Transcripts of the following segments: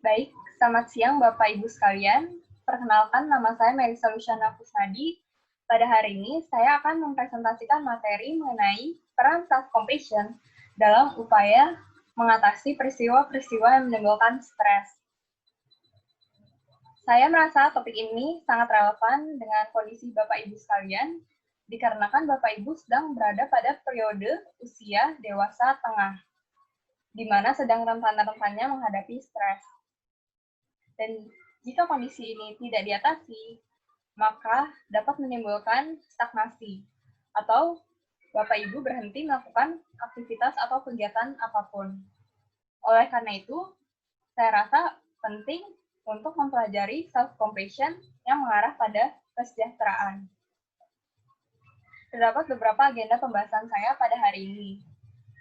Baik, selamat siang Bapak Ibu sekalian. Perkenalkan, nama saya Melisa Luciana Kusnadi. Pada hari ini, saya akan mempresentasikan materi mengenai peran self-compassion dalam upaya mengatasi peristiwa-peristiwa yang menimbulkan stres. Saya merasa topik ini sangat relevan dengan kondisi Bapak Ibu sekalian, dikarenakan Bapak Ibu sedang berada pada periode usia dewasa tengah, di mana sedang rentan-rentannya menghadapi stres. Dan jika kondisi ini tidak diatasi, maka dapat menimbulkan stagnasi, atau Bapak Ibu berhenti melakukan aktivitas atau kegiatan apapun. Oleh karena itu, saya rasa penting untuk mempelajari self-compassion yang mengarah pada kesejahteraan. Terdapat beberapa agenda pembahasan saya pada hari ini.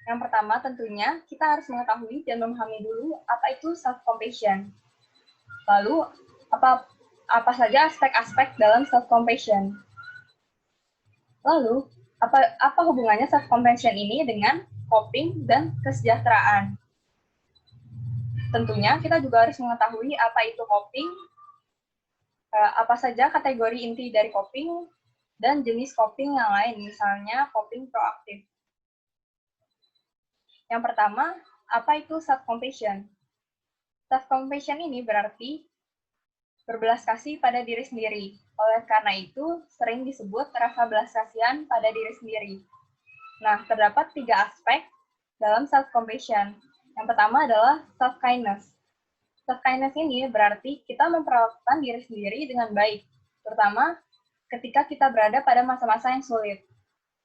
Yang pertama, tentunya kita harus mengetahui dan memahami dulu apa itu self-compassion. Lalu, apa saja aspek-aspek dalam self-compassion. Lalu, apa hubungannya self-compassion ini dengan coping dan kesejahteraan. Tentunya kita juga harus mengetahui apa itu coping, apa saja kategori inti dari coping, dan jenis coping yang lain, misalnya coping proaktif. Yang pertama, apa itu self-compassion? Self-compassion ini berarti berbelas kasih pada diri sendiri. Oleh karena itu, sering disebut rasa belas kasihan pada diri sendiri. Nah, terdapat 3 aspek dalam self-compassion. Yang pertama adalah self-kindness. Self-kindness ini berarti kita memperlakukan diri sendiri dengan baik, terutama ketika kita berada pada masa-masa yang sulit,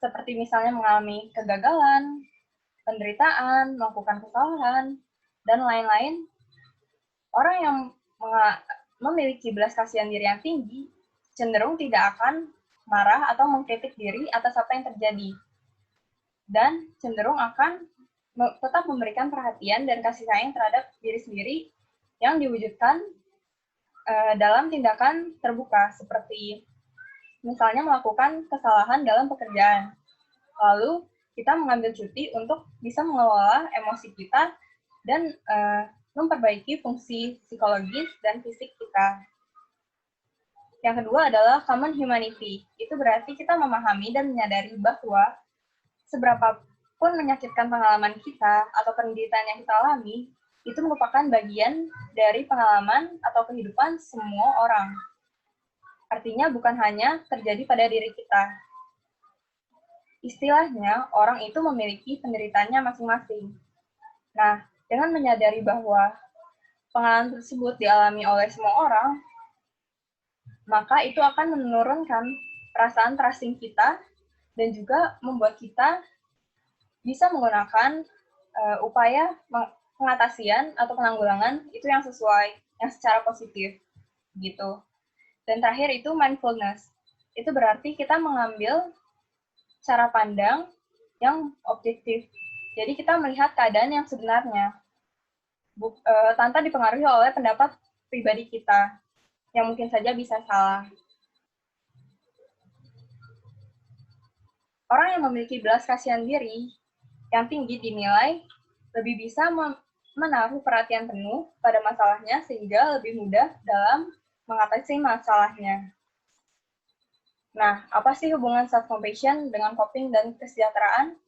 seperti misalnya mengalami kegagalan, penderitaan, melakukan kesalahan, dan lain-lain. Orang yang memiliki belas kasihan diri yang tinggi cenderung tidak akan marah atau mengkritik diri atas apa yang terjadi, dan cenderung akan tetap memberikan perhatian dan kasih sayang terhadap diri sendiri yang diwujudkan dalam tindakan terbuka, seperti misalnya melakukan kesalahan dalam pekerjaan. Lalu kita mengambil cuti untuk bisa mengelola emosi kita dan memperbaiki fungsi psikologis dan fisik kita. Yang kedua adalah common humanity. Itu berarti kita memahami dan menyadari bahwa seberapapun menyakitkan pengalaman kita atau penderitaan yang kita alami, itu merupakan bagian dari pengalaman atau kehidupan semua orang. Artinya bukan hanya terjadi pada diri kita. Istilahnya, orang itu memiliki penderitaannya masing-masing. Nah, dengan menyadari bahwa pengalaman tersebut dialami oleh semua orang, maka itu akan menurunkan perasaan terasing kita dan juga membuat kita bisa menggunakan upaya pengatasian atau penanggulangan itu yang sesuai, yang secara positif, gitu. Dan terakhir itu mindfulness. Itu berarti kita mengambil cara pandang yang objektif. Jadi kita melihat keadaan yang sebenarnya, tanpa dipengaruhi oleh pendapat pribadi kita, yang mungkin saja bisa salah. Orang yang memiliki belas kasihan diri yang tinggi dinilai lebih bisa menaruh perhatian penuh pada masalahnya sehingga lebih mudah dalam mengatasi masalahnya. Nah, apa sih hubungan self-compassion dengan coping dan kesejahteraan?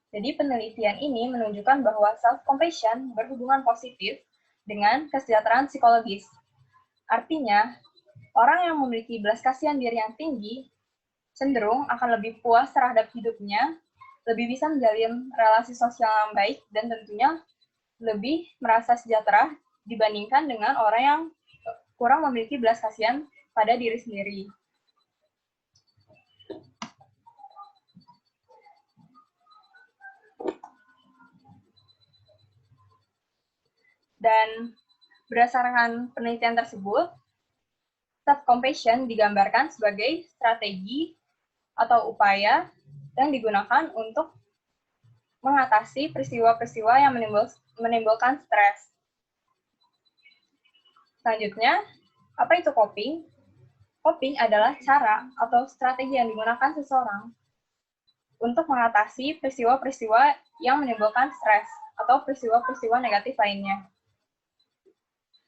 Jadi penelitian ini menunjukkan bahwa self-compassion berhubungan positif dengan kesejahteraan psikologis. Artinya, orang yang memiliki belas kasihan diri yang tinggi cenderung akan lebih puas terhadap hidupnya, lebih bisa menjalin relasi sosial yang baik, dan tentunya lebih merasa sejahtera dibandingkan dengan orang yang kurang memiliki belas kasihan pada diri sendiri. Dan berdasarkan penelitian tersebut, self-compassion digambarkan sebagai strategi atau upaya yang digunakan untuk mengatasi peristiwa-peristiwa yang menimbulkan stres. Selanjutnya, apa itu coping? Coping adalah cara atau strategi yang digunakan seseorang untuk mengatasi peristiwa-peristiwa yang menimbulkan stres atau peristiwa-peristiwa negatif lainnya.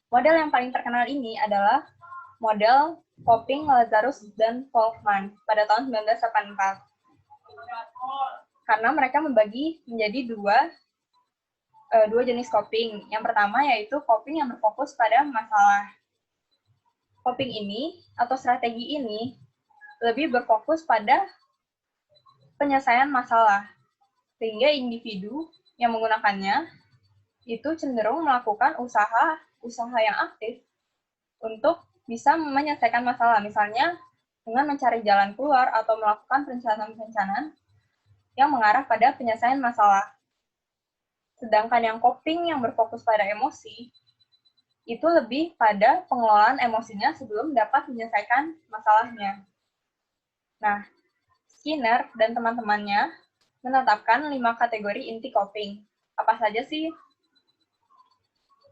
Model yang paling terkenal ini adalah model Popping, Lazarus, dan Volkmann pada tahun 1984. Karena mereka membagi menjadi dua jenis coping. Yang pertama yaitu coping yang berfokus pada masalah. Coping ini atau strategi ini lebih berfokus pada penyelesaian masalah, sehingga individu yang menggunakannya itu cenderung melakukan usaha yang aktif untuk bisa menyelesaikan masalah, misalnya dengan mencari jalan keluar atau melakukan perencanaan-perencanaan yang mengarah pada penyelesaian masalah. Sedangkan yang coping yang berfokus pada emosi, itu lebih pada pengelolaan emosinya sebelum dapat menyelesaikan masalahnya. Nah, Skinner dan teman-temannya menetapkan 5 kategori inti coping. Apa saja sih?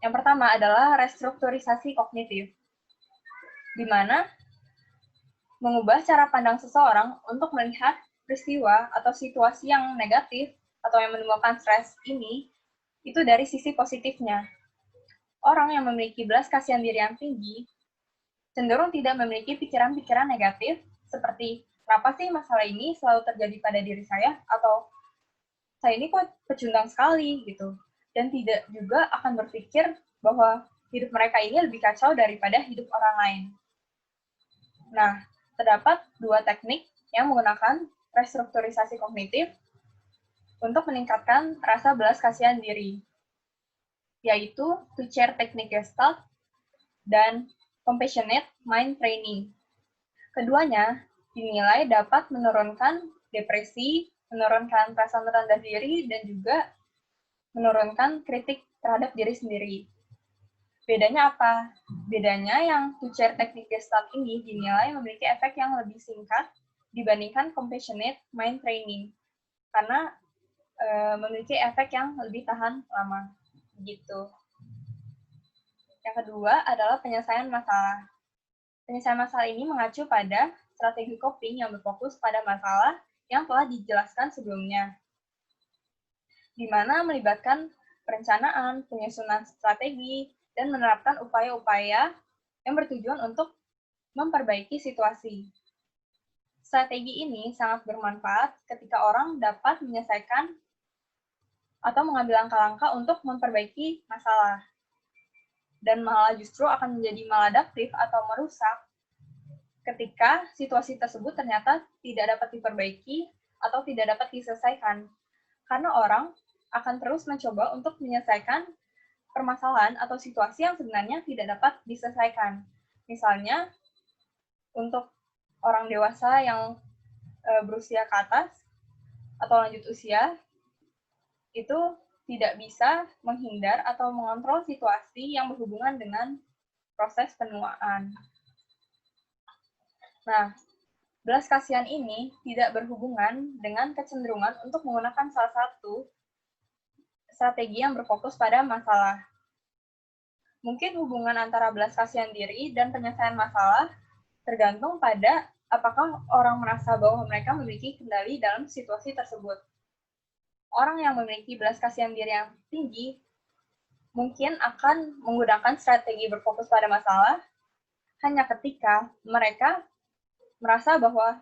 Yang pertama adalah restrukturisasi kognitif, di mana mengubah cara pandang seseorang untuk melihat peristiwa atau situasi yang negatif atau yang menimbulkan stres ini, itu dari sisi positifnya. Orang yang memiliki belas kasihan diri yang tinggi cenderung tidak memiliki pikiran-pikiran negatif seperti kenapa sih masalah ini selalu terjadi pada diri saya, atau saya ini kok pecundang sekali gitu, dan tidak juga akan berpikir bahwa hidup mereka ini lebih kacau daripada hidup orang lain. Nah, terdapat 2 teknik yang menggunakan restrukturisasi kognitif untuk meningkatkan rasa belas kasihan diri, yaitu two-chair technique Gestalt dan compassionate mind training. Keduanya dinilai dapat menurunkan depresi, menurunkan perasaan rendah diri, dan juga menurunkan kritik terhadap diri sendiri. Bedanya apa? Bedanya yang two-chair technique Gestalt ini dinilai memiliki efek yang lebih singkat dibandingkan compassionate mind training, karena memiliki efek yang lebih tahan lama. Gitu. Yang kedua adalah penyelesaian masalah. Penyelesaian masalah ini mengacu pada strategi coping yang berfokus pada masalah yang telah dijelaskan sebelumnya, di mana melibatkan perencanaan, penyusunan strategi, dan menerapkan upaya-upaya yang bertujuan untuk memperbaiki situasi. Strategi ini sangat bermanfaat ketika orang dapat menyelesaikan atau mengambil langkah-langkah untuk memperbaiki masalah, dan malah justru akan menjadi maladaptif atau merusak ketika situasi tersebut ternyata tidak dapat diperbaiki atau tidak dapat diselesaikan. Karena orang akan terus mencoba untuk menyelesaikan permasalahan atau situasi yang sebenarnya tidak dapat diselesaikan. Misalnya, untuk orang dewasa yang berusia ke atas atau lanjut usia, itu tidak bisa menghindar atau mengontrol situasi yang berhubungan dengan proses penuaan. Nah, belas kasihan ini tidak berhubungan dengan kecenderungan untuk menggunakan salah satu strategi yang berfokus pada masalah. Mungkin hubungan antara belas kasihan diri dan penyelesaian masalah tergantung pada apakah orang merasa bahwa mereka memiliki kendali dalam situasi tersebut. Orang yang memiliki belas kasihan diri yang tinggi mungkin akan menggunakan strategi berfokus pada masalah hanya ketika mereka merasa bahwa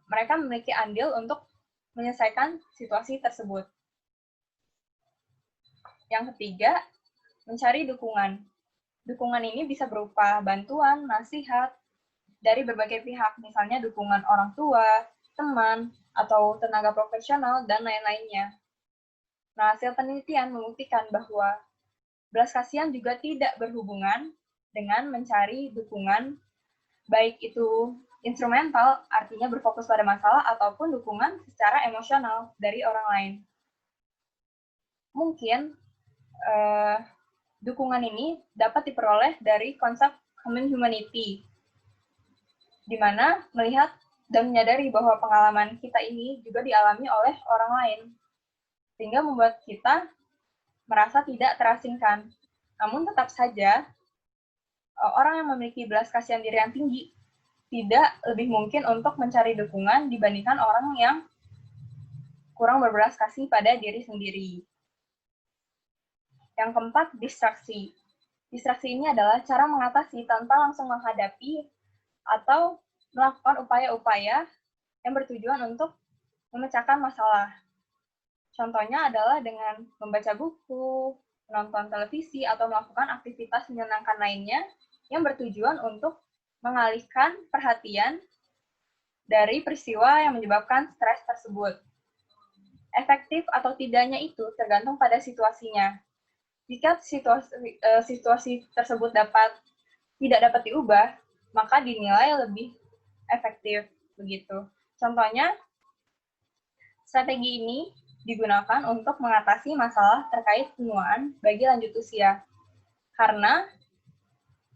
mereka memiliki andil untuk menyelesaikan situasi tersebut. Yang ketiga, mencari dukungan. Dukungan ini bisa berupa bantuan, nasihat dari berbagai pihak, misalnya dukungan orang tua, teman, atau tenaga profesional, dan lain-lainnya. Nah, hasil penelitian membuktikan bahwa belas kasihan juga tidak berhubungan dengan mencari dukungan, baik itu instrumental, artinya berfokus pada masalah, ataupun dukungan secara emosional dari orang lain. Mungkin dukungan ini dapat diperoleh dari konsep common humanity, di mana melihat dan menyadari bahwa pengalaman kita ini juga dialami oleh orang lain, sehingga membuat kita merasa tidak terasingkan. Namun tetap saja, orang yang memiliki belas kasihan diri yang tinggi tidak lebih mungkin untuk mencari dukungan dibandingkan orang yang kurang berbelas kasih pada diri sendiri. Yang keempat, distraksi. Distraksi ini adalah cara mengatasi tanpa langsung menghadapi atau melakukan upaya-upaya yang bertujuan untuk memecahkan masalah. Contohnya adalah dengan membaca buku, menonton televisi, atau melakukan aktivitas menyenangkan lainnya yang bertujuan untuk mengalihkan perhatian dari peristiwa yang menyebabkan stres tersebut. Efektif atau tidaknya itu tergantung pada situasinya. Jika situasi tersebut tidak dapat diubah, maka dinilai lebih efektif begitu. Contohnya, strategi ini digunakan untuk mengatasi masalah terkait penuaan bagi lanjut usia. Karena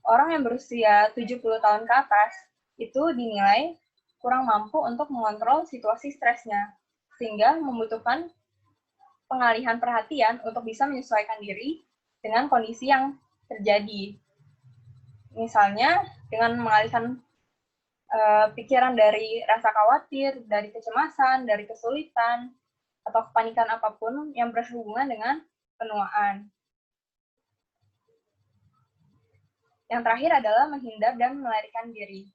orang yang berusia 70 tahun ke atas itu dinilai kurang mampu untuk mengontrol situasi stresnya, sehingga membutuhkan pengalihan perhatian untuk bisa menyesuaikan diri dengan kondisi yang terjadi. Misalnya, dengan mengalihkan pikiran dari rasa khawatir, dari kecemasan, dari kesulitan, atau kepanikan apapun yang berhubungan dengan penuaan. Yang terakhir adalah menghindar dan melarikan diri.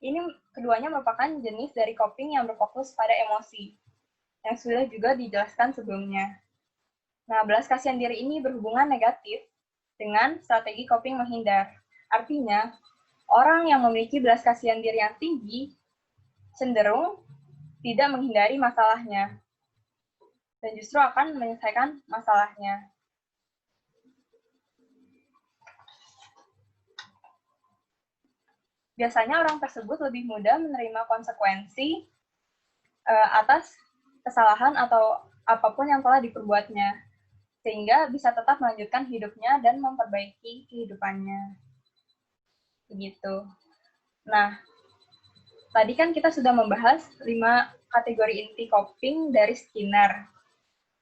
Ini keduanya merupakan jenis dari coping yang berfokus pada emosi, yang sudah juga dijelaskan sebelumnya. Nah, belas kasihan diri ini berhubungan negatif dengan strategi coping menghindar. Artinya, orang yang memiliki belas kasihan diri yang tinggi cenderung tidak menghindari masalahnya, dan justru akan menyelesaikan masalahnya. Biasanya orang tersebut lebih mudah menerima konsekuensi atas kesalahan atau apapun yang telah diperbuatnya, sehingga bisa tetap melanjutkan hidupnya dan memperbaiki kehidupannya. Begitu. Nah, tadi kan kita sudah membahas 5 kategori inti coping dari Skinner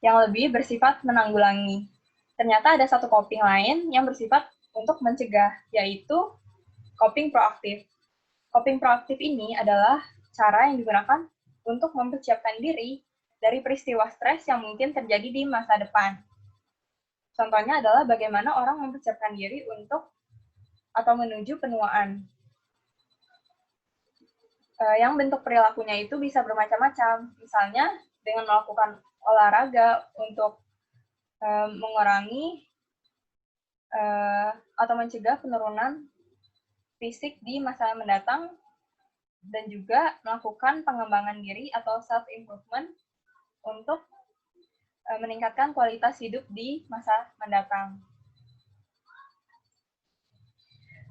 yang lebih bersifat menanggulangi. Ternyata ada satu coping lain yang bersifat untuk mencegah, yaitu coping proaktif. Coping proaktif ini adalah cara yang digunakan untuk mempersiapkan diri dari peristiwa stres yang mungkin terjadi di masa depan. Contohnya adalah bagaimana orang mempersiapkan diri untuk atau menuju penuaan. Yang bentuk perilakunya itu bisa bermacam-macam. Misalnya dengan melakukan olahraga untuk mengurangi atau mencegah penurunan fisik di masa mendatang, dan juga melakukan pengembangan diri atau self-improvement untuk meningkatkan kualitas hidup di masa mendatang.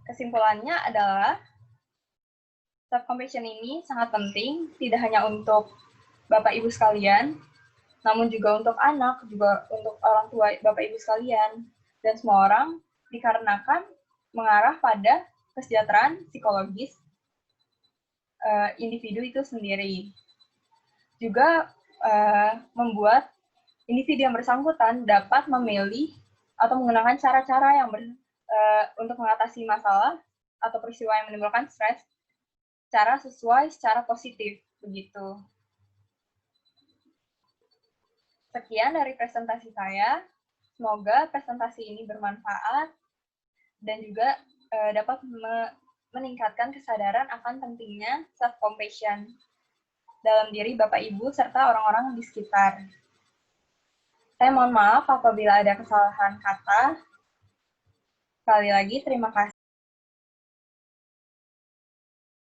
Kesimpulannya adalah self-compassion ini sangat penting, tidak hanya untuk Bapak Ibu sekalian, namun juga untuk anak, juga untuk orang tua Bapak Ibu sekalian, dan semua orang, dikarenakan mengarah pada kesejahteraan psikologis individu itu sendiri. Juga membuat individu yang bersangkutan dapat memilih atau menggunakan cara-cara yang untuk mengatasi masalah atau peristiwa yang menimbulkan stres secara positif, begitu. Sekian dari presentasi saya. Semoga presentasi ini bermanfaat dan juga dapat meningkatkan kesadaran akan pentingnya self-compassion dalam diri Bapak Ibu serta orang-orang di sekitar. Saya mohon maaf apabila ada kesalahan kata. Sekali lagi, terima kasih.